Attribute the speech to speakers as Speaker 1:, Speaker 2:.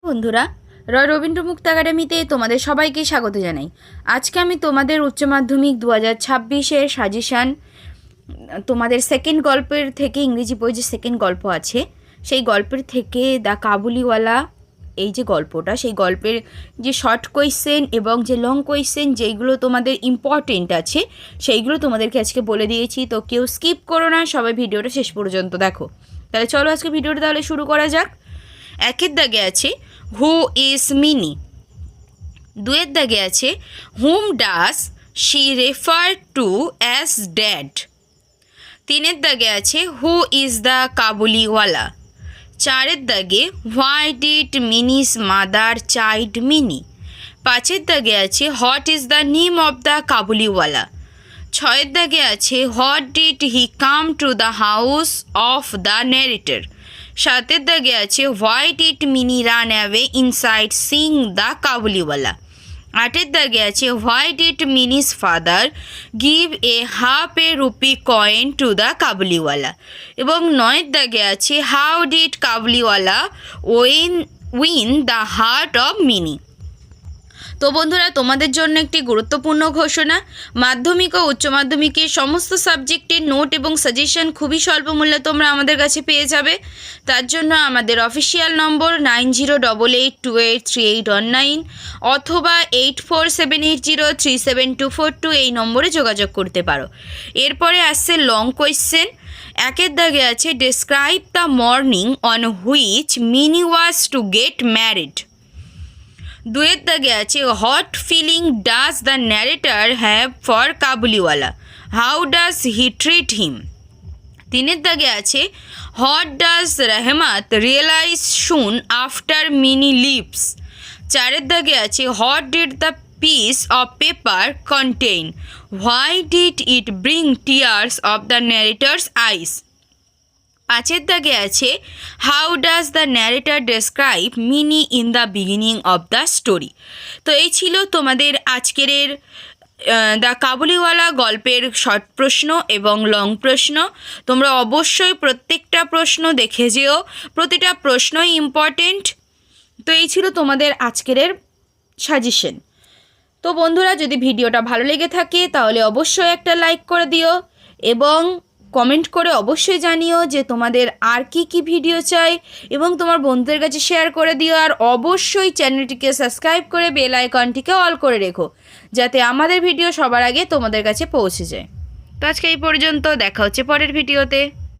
Speaker 1: বন্ধুরা, রয় রবীন্দ্র মুক্ত একাডেমিতে তোমাদের সবাইকে স্বাগত জানাই। আজকে আমি তোমাদের উচ্চ মাধ্যমিক 2026-এর সাজেশান, তোমাদের সেকেন্ড গল্পের থেকে, ইংরেজি বই যে সেকেন্ড গল্প আছে সেই গল্পের থেকে দ্য কাবুলিওয়ালা, এই যে গল্পটা, সেই গল্পের যে শর্ট কোয়েশ্চেন এবং যে লং কোয়েশ্চেন যেইগুলো তোমাদের ইম্পর্টেন্ট আছে সেইগুলো তোমাদেরকে আজকে বলে দিয়েছি। তো কেউ স্কিপ করো না, সবাই ভিডিওটা শেষ পর্যন্ত দেখো। তাহলে চলো আজকে ভিডিওটা তাহলে শুরু করা যাক। একের দাগে আছে হু ইজ মিনি, দুয়ের দাগে আছে whom does she refer to as dad, তিনের দাগে আছে হু ইজ দ্য কাবুলিওয়ালা, চারের দাগে why did Mini's mother child Mini, পাঁচের দাগে আছে what is the name of the Kabuliwala, ছয়ের দাগে আছে what did he come to the house of the narrator, সাতের দাগে আছে why did Mini run away inside seeing the Kabuliwala, আটের দাগে আছে why did Mini's father give A half A rupee coin to the Kabuliwala, এবং নয়ের দাগে আছে how did Kabuliwala win the heart of mini. তো বন্ধুরা, তোমাদের জন্য একটি গুরুত্বপূর্ণ ঘোষণা, মাধ্যমিক ও উচ্চ মাধ্যমিকের সমস্ত সাবজেক্টের নোট এবং সাজেশন খুবই স্বল্প মূল্যে তোমরা আমাদের কাছে পেয়ে যাবে। তার জন্য আমাদের অফিসিয়াল নম্বর 9088283819 অথবা 8478037242 এই নম্বরে যোগাযোগ করতে পারো। এরপরে আসছে লং কোয়েশ্চেন। একের দাগে আছে describe the morning on which Mini was to get married, দুয়ের দাগে আছে what feeling does the narrator have for Kabuliwala, how does he treat him, তিনের দাগে আছে what does Rahmat realize soon after Mini leaves, চারের দাগে আছে what did the piece of paper contain, why did it bring tears of the narrator's eyes, পাঁচের দাগে আছে how does the narrator describe Mini in the beginning of the story. তো এই ছিল তোমাদের আজকের দ্য কাবুলিওয়ালা গল্পের শর্ট প্রশ্ন এবং লং প্রশ্ন। তোমরা অবশ্যই প্রত্যেকটা প্রশ্ন দেখে যেও, প্রতিটা প্রশ্নই ইম্পর্টেন্ট। তো এই ছিল তোমাদের আজকের সাজেশন। তো বন্ধুরা, যদি ভিডিওটা ভালো লেগে থাকে তাহলে অবশ্যই একটা লাইক করে দিও এবং কমেন্ট করে অবশ্যই জানিও যে তোমাদের আর কি ভিডিও চাই, এবং তোমার বন্ধুদের কাছে শেয়ার করে দিও। আর অবশ্যই চ্যানেলটিকে সাবস্ক্রাইব করে বেল আইকনটিকে অল করে রেখো, যাতে আমাদের ভিডিও সবার আগে তোমাদের কাছে পৌঁছে যায়। তো আজকে এই পর্যন্ত, দেখা হচ্ছে পরের ভিডিওতে।